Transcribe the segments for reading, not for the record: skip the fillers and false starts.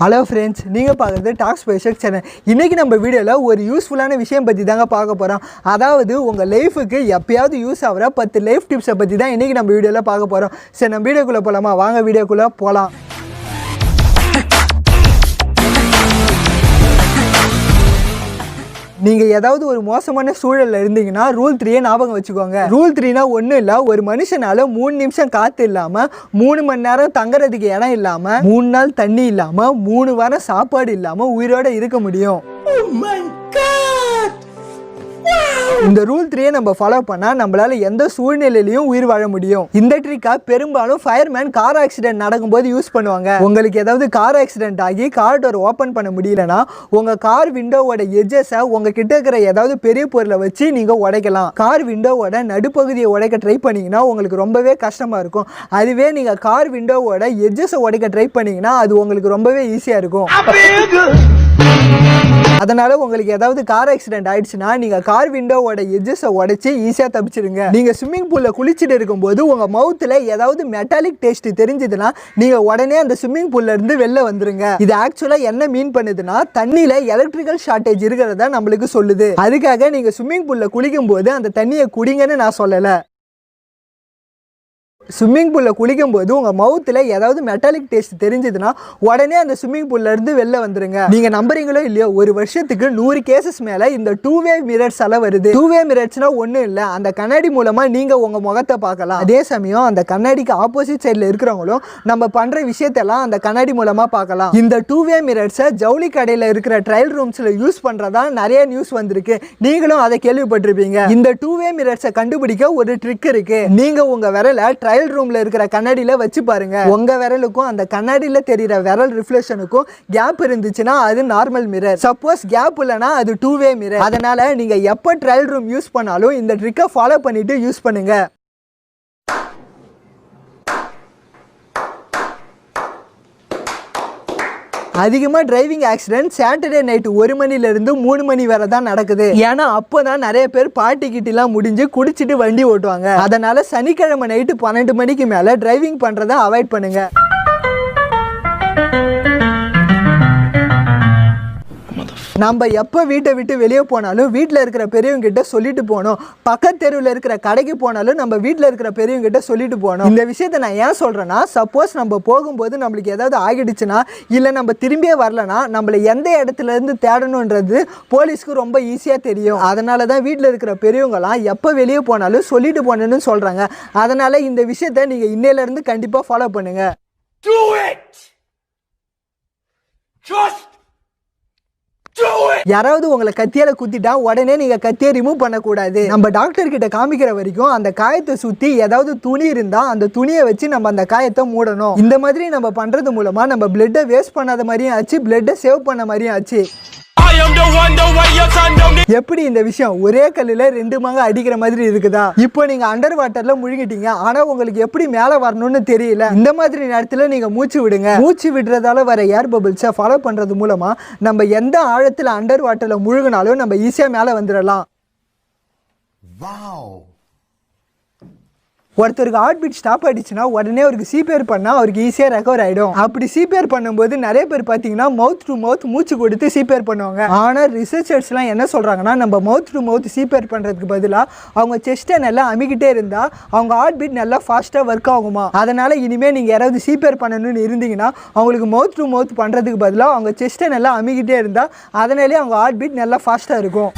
Hello friends, நீங்கள் பார்க்குறது TalksByAshok channel. இன்றைக்கி நம்ம வீடியோவில் ஒரு யூஸ்ஃபுல்லான விஷயம் பற்றி தாங்க பார்க்க போகிறோம். அதாவது உங்கள் லைஃபுக்கு எப்பயாவது யூஸ் ஆகிற 10 லைஃப் டிப்ஸை பற்றி தான் இன்றைக்கி நம்ம வீடியோவில் பார்க்க போகிறோம். சரி, நம்ம வீடியோக்குள்ளே போகலாமா? வாங்க வீடியோக்குள்ளே போகலாம். நீங்கள் ஏதாவது ஒரு மோசமான சூழலில் இருந்தீங்கன்னா ரூல் 3 ஞாபகம் வச்சுக்கோங்க. ரூல் 3னா ஒன்றும் இல்லை, ஒரு மனுஷனால 3 நிமிஷம் காற்று இல்லாமல், 3 மணி நேரம் தங்குறதுக்கு இடம் இல்லாமல், 3 நாள் தண்ணி இல்லாமல், 3 வாரம் சாப்பாடு இல்லாமல் உயிரோடு இருக்க முடியும். இந்த ரூல் 3 நம்ம ஃபாலோ பண்ணால் நம்மளால எந்த சூழ்நிலையிலையும் உயிர் வாழ முடியும். இந்த ட்ரிக்கா பெரும்பாலும் ஃபயர்மேன் கார் ஆக்சிடென்ட் நடக்கும்போது யூஸ் பண்ணுவாங்க. உங்களுக்கு ஏதாவது கார் ஆக்சிடென்ட் ஆகி கார் டோர் ஓப்பன் பண்ண முடியலன்னா உங்க கார் விண்டோவோட எட்ஜஸை உங்ககிட்ட இருக்கிற ஏதாவது பெரிய பொருளை வச்சு நீங்க உடைக்கலாம். கார் விண்டோவோட நடுப்பகுதியை உடைக்க ட்ரை பண்ணீங்கன்னா உங்களுக்கு ரொம்பவே கஷ்டமா இருக்கும். அதுவே நீங்க கார் விண்டோவோட எட்ஜஸை உடைக்க ட்ரை பண்ணீங்கன்னா அது உங்களுக்கு ரொம்பவே ஈஸியா இருக்கும். அதனால உங்களுக்கு ஏதாவது கார் ஆக்சிடென்ட் ஆயிடுச்சுன்னா நீங்க கார் விண்டோவோட எட்ஜஸை உடைச்சு ஈஸியா தப்பிச்சிடுங்க. நீங்க ஸ்விம்மிங் பூல்ல குளிச்சுட்டு இருக்கும்போது உங்க மவுத்துல ஏதாவது மெட்டாலிக் டேஸ்ட் தெரிஞ்சதுன்னா நீங்க உடனே அந்த ஸ்விம்மிங் பூல்ல இருந்து வெளில வந்துருங்க. இது ஆக்சுவலா என்ன மீன் பண்ணுதுன்னா, தண்ணியில எலக்ட்ரிக்கல் ஷார்டேஜ் இருக்கிறதா நம்மளுக்கு சொல்லுது. அதுக்காக நீங்க ஸ்விம்மிங் பூல்ல குளிக்கும் போது அந்த தண்ணியை குடிங்கன்னு நான் சொல்லல. ஸ்விம்மிங் பூலில் குளிக்கும்போது உங்கள் மவுத்தில் ஏதாவது மெட்டாலிக் டேஸ்ட் தெரிஞ்சதுன்னா உடனே அந்த ஸ்விம்மிங் பூல்ல இருந்து வெளில வந்துருங்க. நீங்கள் நம்புறீங்களோ இல்லையோ, ஒரு வருஷத்துக்கு 100 கேசஸ் மேலே இந்த 2-வே மிரர்ஸ் எல்லாம் வருது. 2-வே மிரர்ஸ்னா ஒன்றும் இல்லை, அந்த கண்ணாடி மூலமாக நீங்கள் உங்கள் முகத்தை பார்க்கலாம். அதே சமயம் அந்த கண்ணாடிக்கு ஆப்போசிட் சைடில் இருக்கிறவங்களும் நம்ம பண்ணுற விஷயத்தெல்லாம் அந்த கண்ணாடி மூலமாக பார்க்கலாம். இந்த 2-வே மிரர்ஸை ஜவுளி கடையில் இருக்கிற ட்ரையல் ரூம்ஸில் யூஸ் பண்ணுறதா நிறைய நியூஸ் வந்திருக்கு. நீங்களும் அதை கேள்விப்பட்டிருப்பீங்க. இந்த 2-வே மிரர்ஸை கண்டுபிடிக்க ஒரு ட்ரிக் இருக்கு. நீங்கள் உங்கள் விரலை ட்ரையல் ரூம்ல இருக்கிற கண்ணாடியில வச்சு பாருங்க. உங்க விரலுக்கும் அந்த கண்ணாடியில தெரியுற விரல் ரிஃப்ளெக்ஷனுக்கும் கேப் இருந்துச்சுன்னா அது நார்மல் மிரர். சப்போஸ் கேப் இல்லைன்னா அது 2-வே மிரர். அதனால நீங்க எப்போ ட்ரையல் ரூம் யூஸ் பண்ணாலும் இந்த ட்ரிக்கை ஃபாலோ பண்ணிட்டு யூஸ் பண்ணுங்க. அதிகமாக டிரைவிங் ஆக்சிடென்ட் சாட்டர்டே நைட்டு 1 மணிலேருந்து 3 மணி வரை தான் நடக்குது. ஏன்னா அப்போ தான் நிறைய பேர் பார்ட்டிக்கிட்டலாம் முடிஞ்சு குடிச்சிட்டு வண்டி ஓட்டுவாங்க. அதனால சனிக்கிழமை நைட்டு 12 மணிக்கு மேலே டிரைவிங் பண்ணுறதை அவாய்ட் பண்ணுங்க. நம்ம எப்போ வீட்டை விட்டு வெளியே போனாலும் வீட்டில் இருக்கிற பெரியவங்க கிட்ட சொல்லிட்டு போகணும். பக்கத்து தெருவில் இருக்கிற கடைக்கு போனாலும் நம்ம வீட்டில் இருக்கிற பெரியவங்க கிட்ட சொல்லிட்டு போகணும். இந்த விஷயத்த நான் ஏன் சொல்கிறேன்னா, சப்போஸ் நம்ம போகும்போது நம்மளுக்கு ஏதாவது ஆகிடுச்சுன்னா, இல்லை நம்ம திரும்பியே வரலன்னா நம்மளை எந்த இடத்துல இருந்து தேடணுன்றது போலீஸ்க்கு ரொம்ப ஈஸியாக தெரியும். அதனால தான் வீட்டில் இருக்கிற பெரியவங்களாம் எப்போ வெளியே போனாலும் சொல்லிட்டு போகணுன்னு சொல்கிறாங்க. அதனால் இந்த விஷயத்த நீங்கள் இன்னையிலேருந்து கண்டிப்பாக ஃபாலோ பண்ணுங்க. யாராவது உங்களை கத்தியால குத்திட்டா உடனே நீங்க கத்தியை ரிமூவ் பண்ணக்கூடாது. நம்ம டாக்டர் கிட்ட காமிக்கிற வரைக்கும் அந்த காயத்தை சுத்தி ஏதாவது துணி இருந்தா அந்த துணியை வச்சு நம்ம அந்த காயத்தை மூடணும். இந்த மாதிரி நம்ம பண்றது மூலமா நம்ம பிளட்டை வேஸ்ட் பண்ணாத மாதிரியும் ஆச்சு, பிளட்டை சேவ் பண்ண மாதிரியும் ஆச்சு. எப்படி இந்த விஷயம் ஒரே கல்லுல 2 மாங்க அடிக்கிற மாதிரி இருக்குதா? இப்போ நீங்க அண்டர் வாட்டர்ல முழுகிட்டீங்க, ஆனா உங்களுக்கு எப்படி மேல வரணும்னு தெரியல. இந்த மாதிரி நேரத்துல நீங்க மூச்சு விடுங்க. மூச்சு விடுறதால வர ஏர் பபிள்ஸை ஃபாலோ பண்றது மூலமா நம்ம எந்த ஆழத்துல அண்டர் வாட்டர்ல முழுகினாலும் நம்ம ஈஸியா மேல வந்துடலாம். ஒருத்தருக்கு ஹார்ட் பீட் ஸ்டாப் ஆயிடுச்சுன்னா உடனே அவருக்கு சிபிஆர் பண்ணால் அவருக்கு ஈஸியாக ரெக்கவர் ஆகிடும். அப்படி சிபிஆர் பண்ணும்போது நிறைய பேர் பார்த்தீங்கன்னா மவுத் டு மவுத் மூச்சு கொடுத்து சிபிஆர் பண்ணுவாங்க. ஆனால் ரிசர்ச்சர்ஸ்லாம் என்ன சொல்கிறாங்கன்னா, நம்ம மவுத் டு மவுத் சிபிஆர் பண்ணுறதுக்கு பதிலாக அவங்க செஸ்ட்டை நல்லா அமிக்கிட்டே இருந்தால் அவங்க ஹார்ட் பீட் நல்லா ஃபாஸ்ட்டாக ஒர்க் ஆகுமா. அதனால் இனிமேல் நீங்கள் யாராவது சிபிஆர் பண்ணணும்னு இருந்தீங்கன்னா அவங்களுக்கு மவுத் டு மவுத் பண்ணுறதுக்கு பதிலாக அவங்க செஸ்ட்டை நல்லா அமிக்கிட்டே இருந்தால் அதனாலே அவங்க ஹார்ட் பீட் நல்லா ஃபாஸ்ட்டாக இருக்கும்.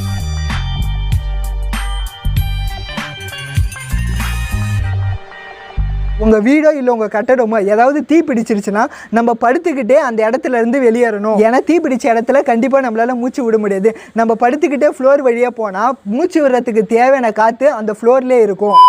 உங்கள் வீடோ இல்லை உங்கள் கட்டடமோ ஏதாவது தீ பிடிச்சிருச்சுன்னா நம்ம படுத்துக்கிட்டே அந்த இடத்துல இருந்து வெளியேறணும். ஏன்னா தீ பிடிச்ச இடத்துல கண்டிப்பாக நம்மளால மூச்சு விட முடியாது. நம்ம படுத்துக்கிட்டே ஃப்ளோர் வழியாக போனால் மூச்சு விடுறதுக்கு தேவையான காற்று அந்த ஃப்ளோர்லேயே இருக்கும்.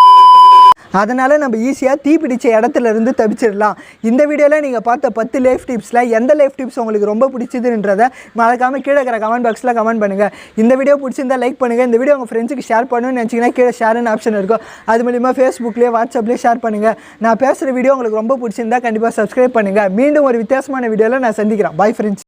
அதனால் நம்ம ஈஸியாக தீ பிடிச்ச இடத்துல இருந்து தப்பிச்சிடலாம். இந்த வீடியோவில் நீங்கள் பார்த்த 10 லைஃப் டிப்ஸில் எந்த லைஃப் டிப்ஸ் உங்களுக்கு ரொம்ப பிடிச்சதுன்றதை மறக்காமல் கீழே இருக்கிற கமெண்ட் பாக்ஸில் கமெண்ட் பண்ணுங்கள். இந்த வீடியோ பிடிச்சிருந்தா லைக் பண்ணுங்கள். இந்த வீடியோ உங்கள் ஃப்ரெண்ட்ஸுக்கு ஷேர் பண்ணணும்னு நினச்சிங்கன்னா கீழே ஷேர்னு ஆப்ஷன் இருக்கும். அது மூலிமா ஃபேஸ்புக்லேயே வாட்ஸ்அப்லேயே ஷேர் பண்ணுங்கள். நான் பேசுகிற வீடியோ உங்களுக்கு ரொம்ப பிடிச்சிருந்தா கண்டிப்பாக சப்ஸ்கிரைப் பண்ணுங்கள். மீண்டும் ஒரு வித்தியாசமான வீடியோவில் நான் சந்திக்கிறேன். Bye friends.